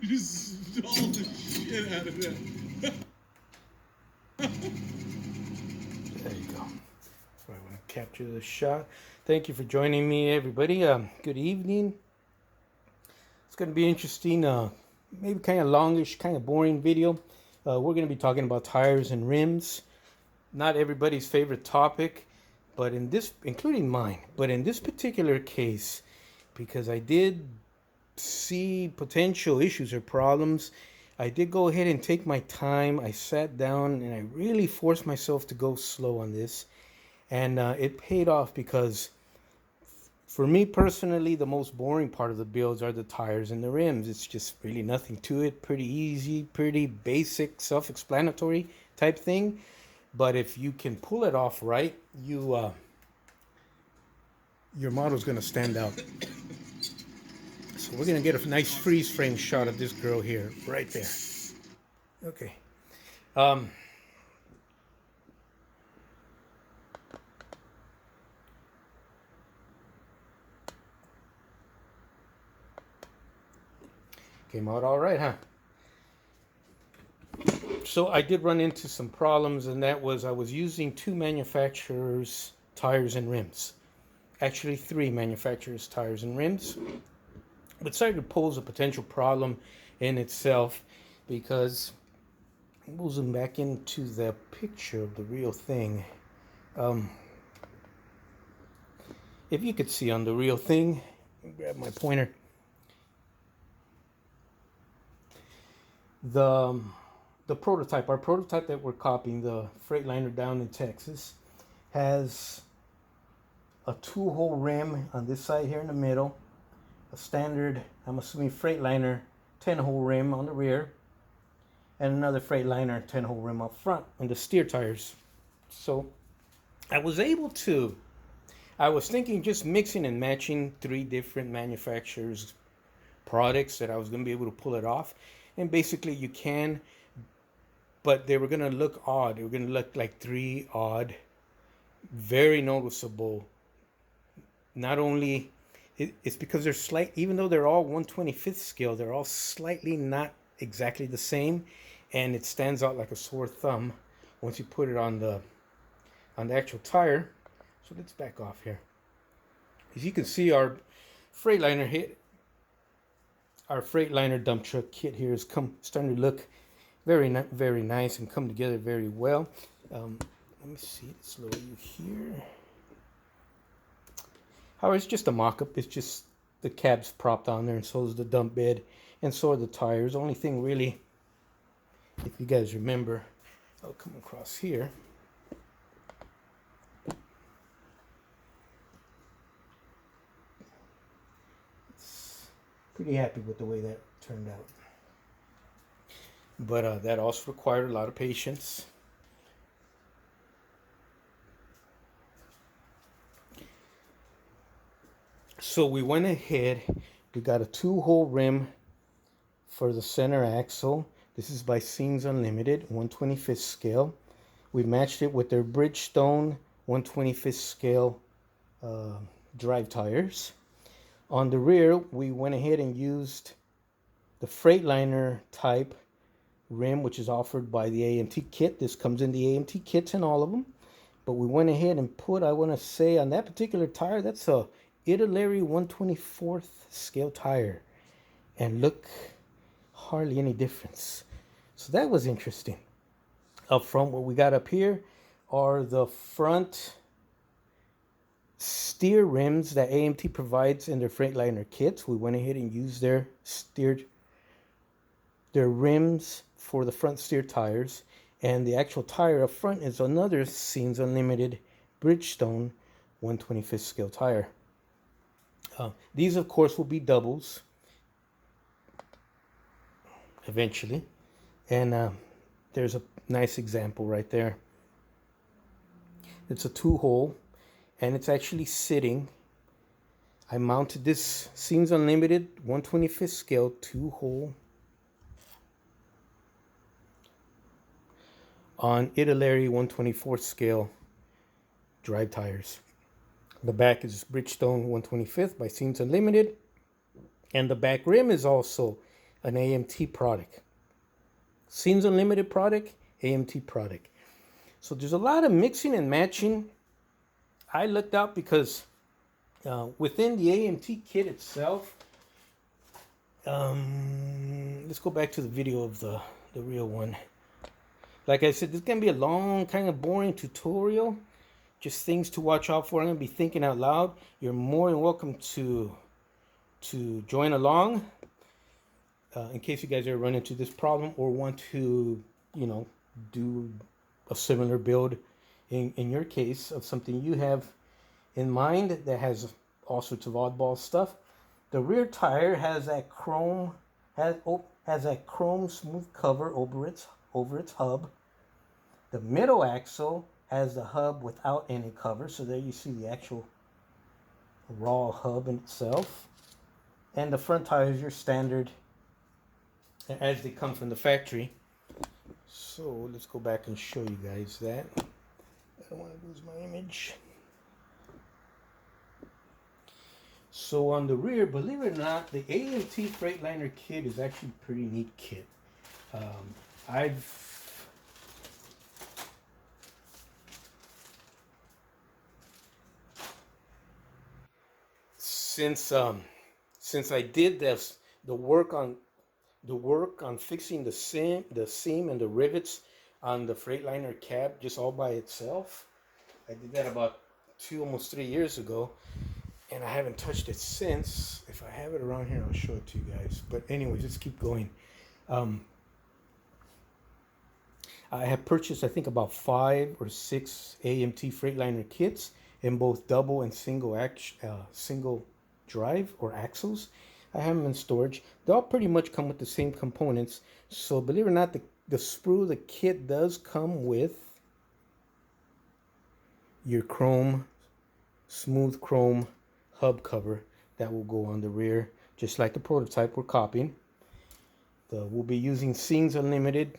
You just stole the shit out of that. There you go. So I want to capture the shot. Thank you for joining me, everybody. Good evening. It's going to be interesting. Maybe kind of longish, kind of boring video. We're going to be talking about tires and rims. Not everybody's favorite topic, but in this, including mine. But in this particular case, because I did see potential issues or problems, I did go ahead and take my time. I sat down and I really forced myself to go slow on this. And it paid off because for me personally, the most boring part of the builds are the tires and the rims. It's just really nothing to it. Pretty easy, pretty basic, self-explanatory type thing. But if you can pull it off right, your model's going to stand out. So we're going to get a nice freeze frame shot of this girl here, right there. Okay. Came out all right, huh? So I did run into some problems, and that was I was using two manufacturers' tires and rims. Actually, three manufacturers' tires and rims. But started to pose a potential problem in itself because we'll zoom back into the picture of the real thing. If you could see on the real thing, grab my pointer. The prototype, our prototype that we're copying, the Freightliner down in Texas, has a 2-hole rim on this side here in the middle, a standard, I'm assuming Freightliner 10-hole rim on the rear, and another Freightliner 10-hole rim up front on the steer tires. So I was thinking just mixing and matching three different manufacturers' products that I was going to be able to pull it off. And basically you can, but they were going to look odd. They were going to look like three odd, very noticeable. Not only, it's because they're slight, even though they're all 1/25th scale, they're all slightly not exactly the same. And it stands out like a sore thumb once you put it on the actual tire. So let's back off here. As you can see, our Freightliner dump truck kit here is starting to look very nice and come together very well. Let me see, let's lower you here. However, it's just a mock-up. It's just the cab's propped on there, and so is the dump bed, and so are the tires. The only thing really, if you guys remember, I'll come across here. Pretty happy with the way that turned out. But that also required a lot of patience. So we went ahead, we got a 2-hole rim for the center axle. This is by Scenes Unlimited, 1/25th scale. We matched it with their Bridgestone 1/25th scale drive tires. On the rear, we went ahead and used the Freightliner type rim, which is offered by the AMT kit. This comes in the AMT kits in all of them. But we went ahead and put, I want to say, on that particular tire, that's a Italy 1/24th scale tire. And look, hardly any difference. So that was interesting. Up front, what we got up here are the front steer rims that AMT provides in their Freightliner kits. We went ahead and used their rims for the front steer tires, and the actual tire up front is another Scenes Unlimited Bridgestone 1/25th scale tire. These, of course, will be doubles eventually, and there's a nice example right there. It's a 2-hole, and it's actually sitting. I mounted this Scenes Unlimited 1/25th scale 2-hole on Italy 1/24th scale drive tires. The back is Bridgestone 1/25th by Scenes Unlimited, and the back rim is also an AMT product. Seems Unlimited product, AMT product. So there's a lot of mixing and matching. I looked up because within the AMT kit itself, let's go back to the video of the real one. Like I said, this is going to be a long, kind of boring tutorial. Just things to watch out for. I'm going to be thinking out loud. You're more than welcome to join along in case you guys ever run into this problem or want to, you know, do a similar build in your case of something you have in mind that has all sorts of oddball stuff. The rear tire has that chrome that chrome smooth cover over its hub. The middle axle has the hub without any cover, so there you see the actual raw hub in itself. And the front tires are standard as they come from the factory. So let's go back and show you guys that. I don't want to lose my image. So on the rear, believe it or not, the AMT Freightliner kit is actually a pretty neat kit. Since I did the work on fixing the seam and the rivets on the Freightliner cab just all by itself. I did that about almost 3 years ago, and I haven't touched it since. If I have it around here, I'll show it to you guys. But anyways, let's keep going. I have purchased, I think, about 5 or 6 AMT Freightliner kits in both double and single drive or axles. I have them in storage. They all pretty much come with the same components. So believe it or not, the sprue, the kit does come with your smooth chrome hub cover that will go on the rear, just like the prototype we're copying. We'll be using Sings Unlimited.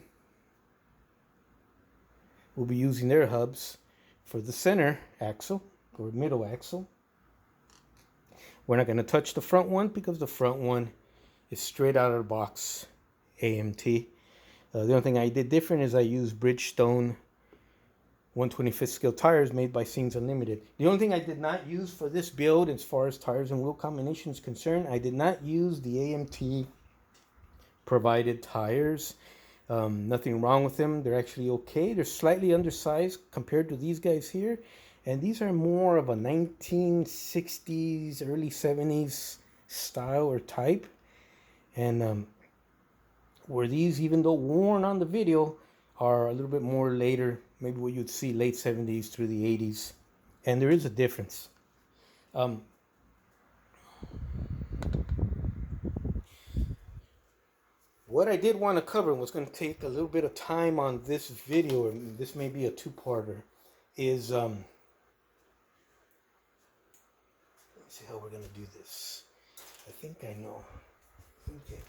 We'll be using their hubs for the center axle or middle axle. We're not going to touch the front one because the front one is straight out of the box AMT. The only thing I did different is I used Bridgestone 125th scale tires made by Sings Unlimited. The only thing I did not use for this build as far as tires and wheel combination is concerned, I did not use the AMT provided tires. Nothing wrong with them. They're actually okay. They're slightly undersized compared to these guys here. And these are more of a 1960s, early 70s style or type. And where these, even though worn on the video, are a little bit more later, maybe what you'd see late 70s through the 80s. And there is a difference. What I did want to cover, and what's going to take a little bit of time on this video, and this may be a two-parter, is let's see how we're going to do this. I think I know. Okay.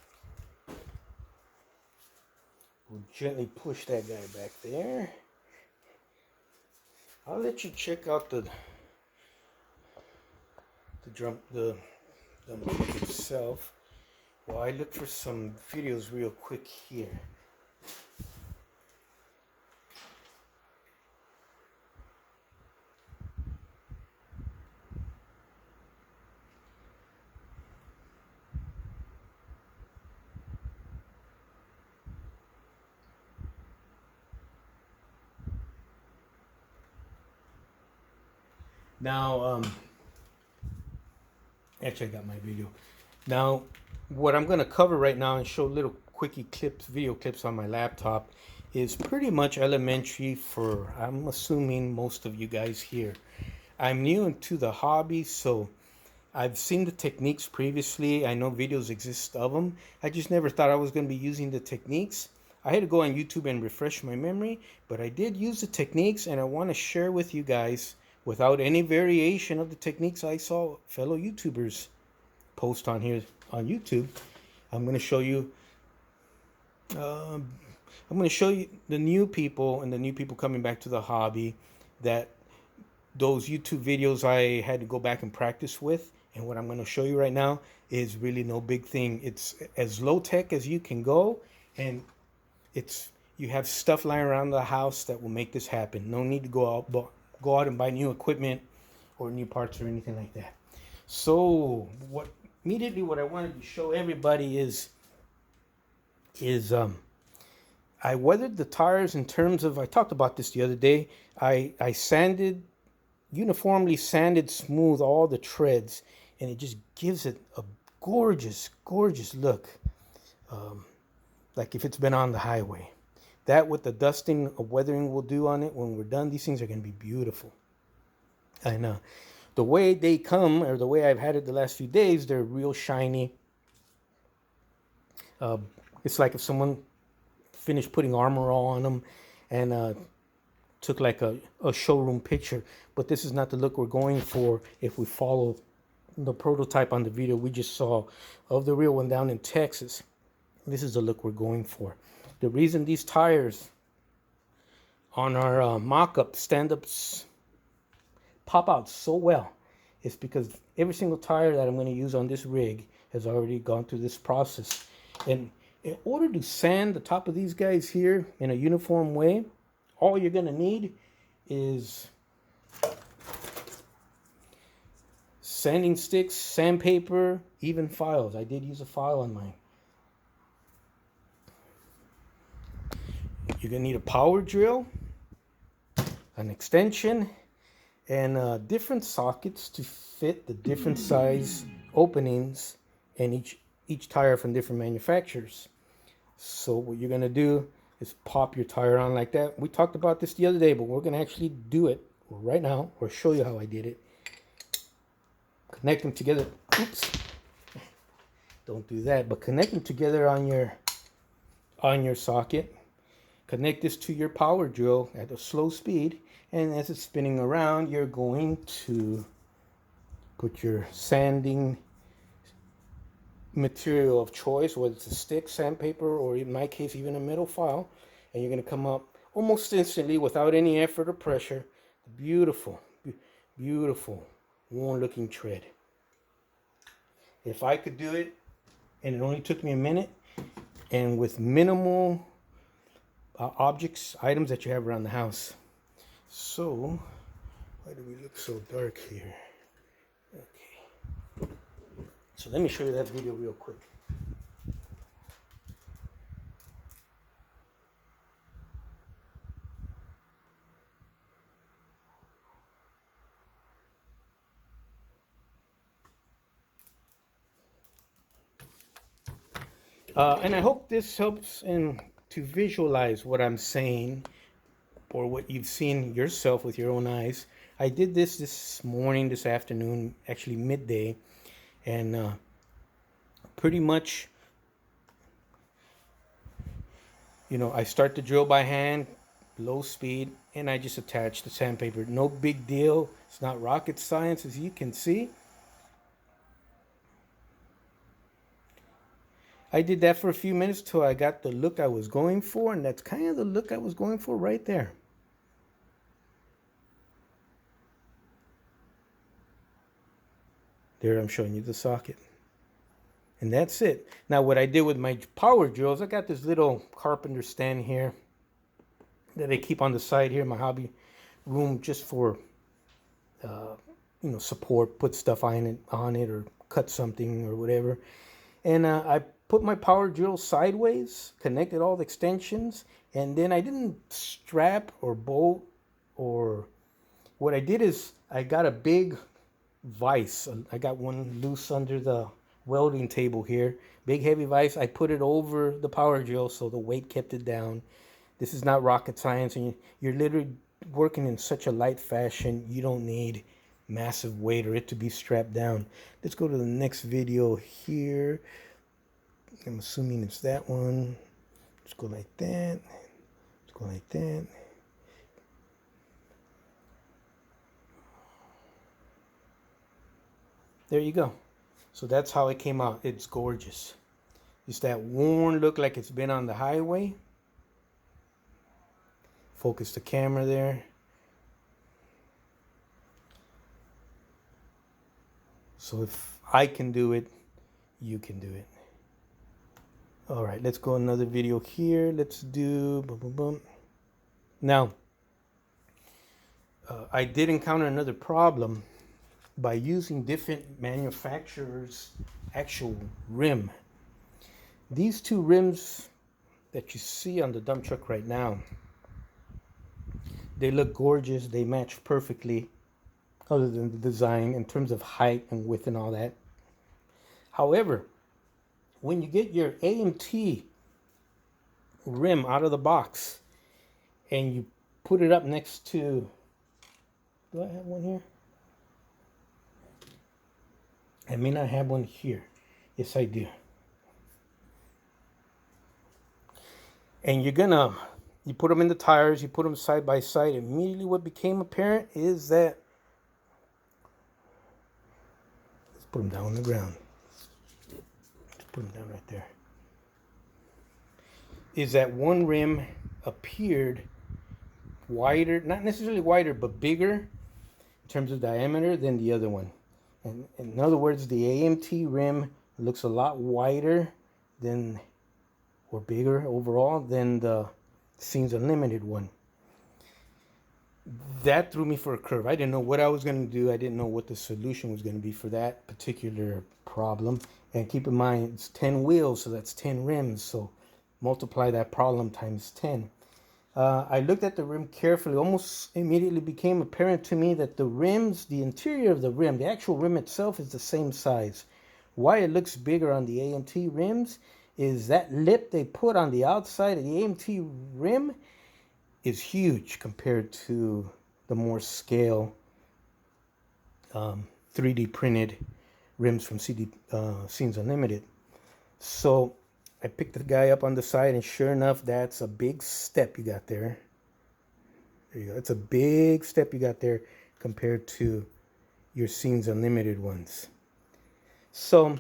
We'll gently push that guy back there. I'll let you check out the motor itself while I look for some videos real quick here. Now, actually I got my video. Now, what I'm going to cover right now and show little quickie clips, video clips on my laptop is pretty much elementary for, I'm assuming, most of you guys here. I'm new into the hobby, so I've seen the techniques previously. I know videos exist of them. I just never thought I was going to be using the techniques. I had to go on YouTube and refresh my memory, but I did use the techniques, and I want to share with you guys without any variation of the techniques I saw fellow YouTubers post on here on YouTube. I'm going to show you the new people and the new people coming back to the hobby, that those YouTube videos I had to go back and practice with, And what I'm going to show you right now is really no big thing. It's as low tech as you can go, and you have stuff lying around the house that will make this happen. No need to go out and buy new equipment or new parts or anything like that. So what I wanted to show everybody is I weathered the tires in terms of, I talked about this the other day. I uniformly sanded smooth all the treads, and it just gives it a gorgeous, gorgeous look. Like if it's been on the highway. That what the dusting or weathering will do on it when we're done, these things are going to be beautiful. And the way they come, or the way I've had it the last few days, they're real shiny. It's like if someone finished putting armor all on them and took like a showroom picture. But this is not the look we're going for if we follow the prototype on the video we just saw of the real one down in Texas. This is the look we're going for. The reason these tires on our mock-up stand-ups pop out so well is because every single tire that I'm going to use on this rig has already gone through this process. And in order to sand the top of these guys here in a uniform way, all you're going to need is sanding sticks, sandpaper, even files. I did use a file on mine. You're going to need a power drill, an extension, and different sockets to fit the different size openings in each tire from different manufacturers. So what you're going to do is pop your tire on like that. We talked about this the other day, but we're going to actually do it right now, or show you how I did it. Connect them together. Oops. Don't do that, but connect them together on your socket. Connect this to your power drill at a slow speed, and as it's spinning around, you're going to put your sanding material of choice, whether it's a stick, sandpaper, or in my case even a metal file, and you're going to come up almost instantly without any effort or pressure. Beautiful, beautiful, worn looking tread. If I could do it, and it only took me a minute, and with minimal objects, items that you have around the house. So, why do we look so dark here? Okay. So let me show you that video real quick. And I hope this helps to visualize what I'm saying, or what you've seen yourself with your own eyes. I did this morning, this afternoon, actually midday, and pretty much, I start the drill by hand, low speed, and I just attach the sandpaper. No big deal. It's not rocket science, as you can see. I did that for a few minutes till I got the look I was going for, and that's kind of the look I was going for right there. There, I'm showing you the socket. And that's it. Now what I did with my power drills, I got this little carpenter stand here that I keep on the side here in my hobby room just for support, put stuff on it or cut something or whatever. And I put my power drill sideways, connected all the extensions, and then I didn't strap or bolt, or what I did is I got a big vise. I got one loose under the welding table here. Big heavy vise. I put it over the power drill so the weight kept it down. This is not rocket science, and you're literally working in such a light fashion. You don't need massive weight or it to be strapped down. Let's go to the next video here. I'm assuming it's that one. Let's go like that. Let's go like that. There you go. So that's how it came out. It's gorgeous. It's that worn look like it's been on the highway. Focus the camera there. So if I can do it, you can do it. All right, let's go another video here. Let's do boom, boom, boom. Now, I did encounter another problem by using different manufacturers' actual rim. These two rims that you see on the dump truck right now, they look gorgeous. They match perfectly, other than the design in terms of height and width and all that. However, when you get your AMT rim out of the box and you put it up next to, do I have one here? I may not have one here. Yes, I do. And you put them in the tires, you put them side by side. Immediately what became apparent is that, let's put them down on the ground. Let's put them down right there. Is that one rim appeared wider, not necessarily wider, but bigger in terms of diameter than the other one. And in other words, the AMT rim looks a lot wider than, or bigger overall than the Scenes Unlimited one. That threw me for a curve. I didn't know what I was going to do. I didn't know what the solution was going to be for that particular problem. And keep in mind, it's 10 wheels, so that's 10 rims. So multiply that problem times 10. I looked at the rim carefully. Almost immediately became apparent to me that the rims, the interior of the rim, the actual rim itself is the same size. Why it looks bigger on the AMT rims is that lip they put on the outside of the AMT rim is huge compared to the more scale 3D printed rims from Scenes Unlimited. So I picked the guy up on the side, and sure enough, that's a big step you got there. There you go. It's a big step you got there compared to your Scenes Unlimited ones. So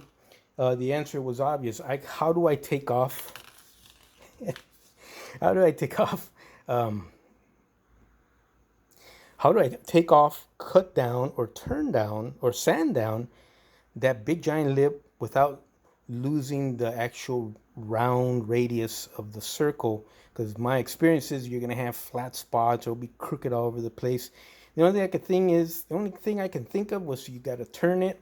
the answer was obvious. How do I take off? How do I take off? How do I take off, cut down, or turn down, or sand down that big giant lip without losing the actual round radius of the circle? Because my experience is you're going to have flat spots, or it'll be crooked all over the place. The only thing I can think of was you got to turn it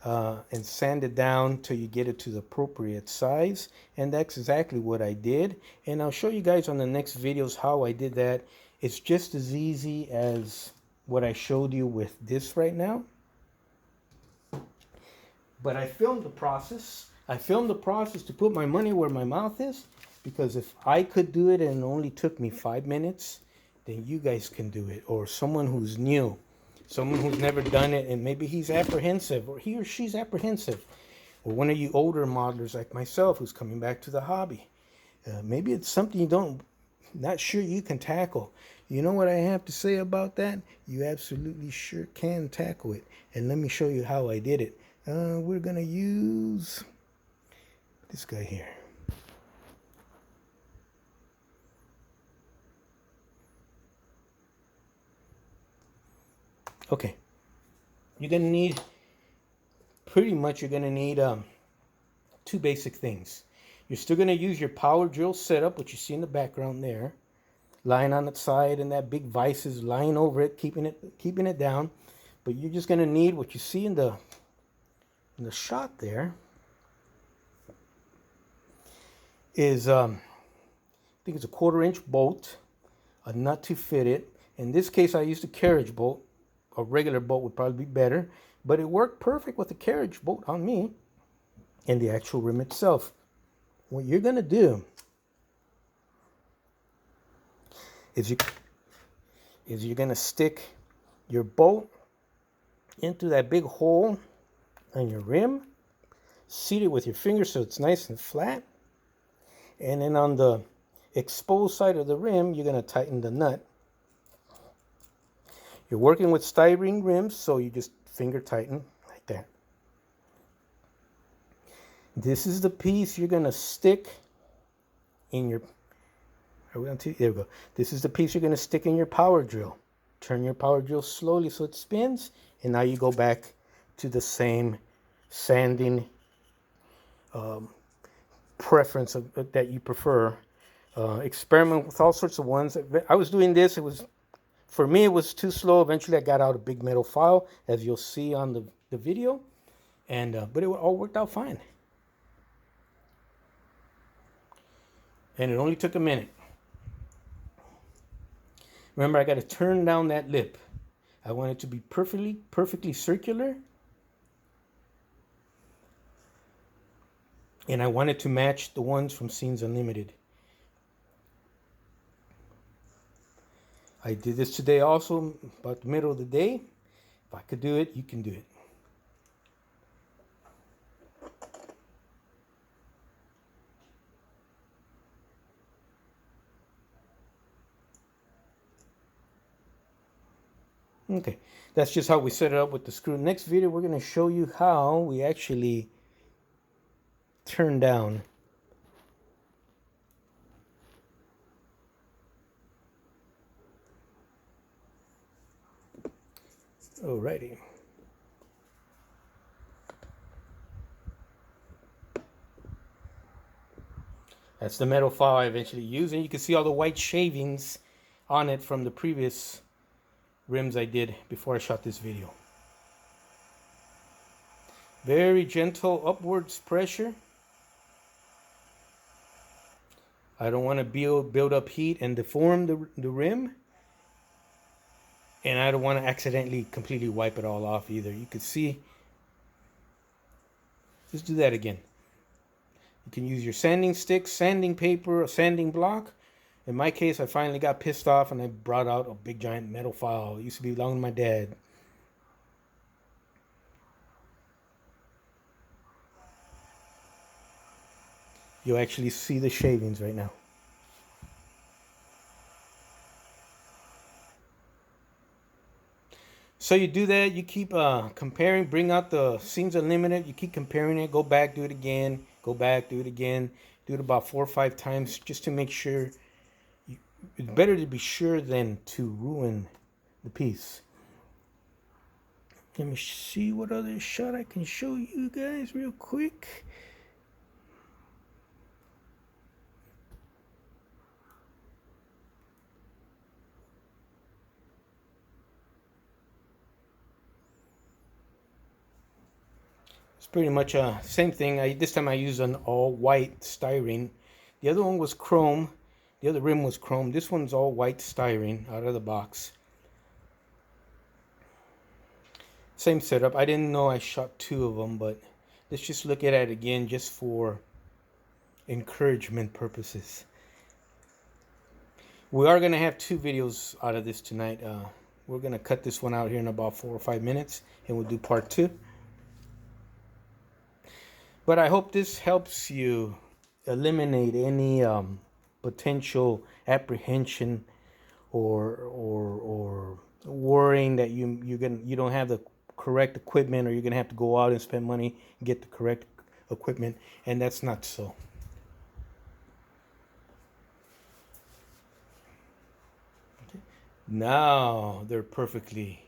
and sand it down till you get it to the appropriate size. And that's exactly what I did. And I'll show you guys on the next videos how I did that. It's just as easy as what I showed you with this right now. But I filmed the process. I filmed the process to put my money where my mouth is, because if I could do it and it only took me 5 minutes, then you guys can do it. Or someone who's new, someone who's never done it, and maybe he's apprehensive, or he or she's apprehensive, or one of you older modelers like myself who's coming back to the hobby. Maybe it's something you not sure you can tackle. You know what I have to say about that? You absolutely sure can tackle it. And let me show you how I did it. We're going to use this guy here. Okay. You're going to need, pretty much you're going to need two basic things. You're still going to use your power drill setup, which you see in the background there, lying on its side, and that big vise is lying over it, keeping it down. But you're just going to need what you see in the shot there is I think it's a 1/4 inch bolt, a nut to fit it. In this case, I used a carriage bolt. A regular bolt would probably be better, but it worked perfect with the carriage bolt on me and the actual rim itself. What you're going to do is you're going to stick your bolt into that big hole on your rim, seat it with your finger so it's nice and flat, and then on the exposed side of the rim, you're going to tighten the nut. You're working with styrene rims, so you just finger tighten like that. This is the piece you're going to stick in your, there we go. This is the piece you're going to stick in your power drill. Turn your power drill slowly so it spins, and now you go back to the same sanding preference that you prefer. Experiment with all sorts of ones. I was doing this. For me, it was too slow. Eventually, I got out a big metal file, as you'll see on the video, but it all worked out fine. And it only took a minute. Remember, I got to turn down that lip. I want it to be perfectly circular. And I want it to match the ones from Scenes Unlimited. I did this today also, about the middle of the day. If I could do it, you can do it. Okay, that's just how we set it up with the screw. Next video, we're going to show you how we actually turn down alrighty. That's the metal file I eventually used, and you can see all the white shavings on it from the previous rims I did before I shot this video. Very gentle upwards pressure. I don't want to build up heat and deform the rim. And I don't want to accidentally completely wipe it all off either. You can see. Just do that again. You can use your sanding stick, sanding paper, a sanding block. In my case, I finally got pissed off and I brought out a big giant metal file. It used to belong to my dad. You'll actually see the shavings right now. So you do that, you keep comparing, bring out the Scenes Unlimited, you keep comparing it, go back, do it again, go back, do it again, do it about 4 or 5 times just to make sure. It's better to be sure than to ruin the piece. Let me see what other shot I can show you guys real quick. Pretty much same thing. This time I used an all white styrene. The other one was chrome. The other rim was chrome. This one's all white styrene out of the box. Same setup. I didn't know I shot 2 of them, but let's just look at it again just for encouragement purposes. We are going to have 2 videos out of this tonight. We're going to cut this one out here in about 4 or 5 minutes, and we'll do part 2. But I hope this helps you eliminate any potential apprehension or worrying that you don't have the correct equipment, or you're gonna have to go out and spend money and get the correct equipment, and that's not so. Okay. Now they're perfectly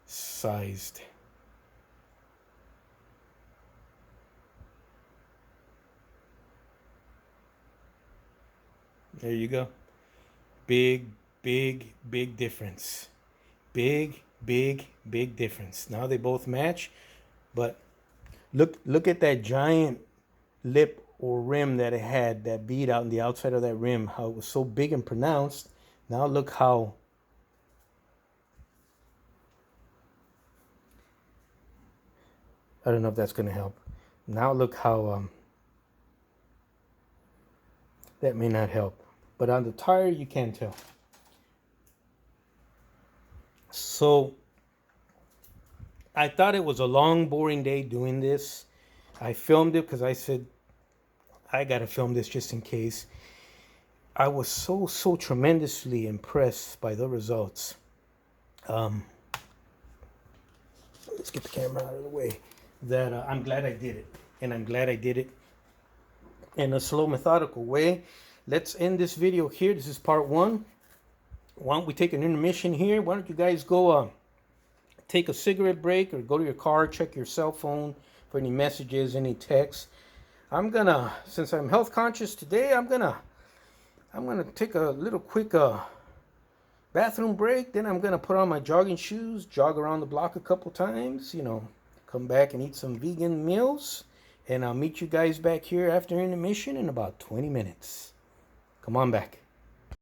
sized. There you go. Big difference. Big difference. Now they both match, but look at that giant lip or rim that it had, that bead out on the outside of that rim, how it was so big and pronounced. Now look how I don't know if that's going to help. Now look how that may not help. But on the tire, you can tell. So I thought it was a long, boring day doing this. I filmed it because I said, I got to film this just in case. I was so tremendously impressed by the results. Let's get the camera out of the way. That I'm glad I did it. And I'm glad I did it in a slow, methodical way. Let's end this video here. This is part 1. Why don't we take an intermission here? Why don't you guys go take a cigarette break or go to your car, check your cell phone for any messages, any texts. I'm gonna, since I'm health conscious today, I'm gonna take a little quick bathroom break. Then I'm gonna put on my jogging shoes, jog around the block a couple times, come back and eat some vegan meals. And I'll meet you guys back here after intermission in about 20 minutes. Come on back.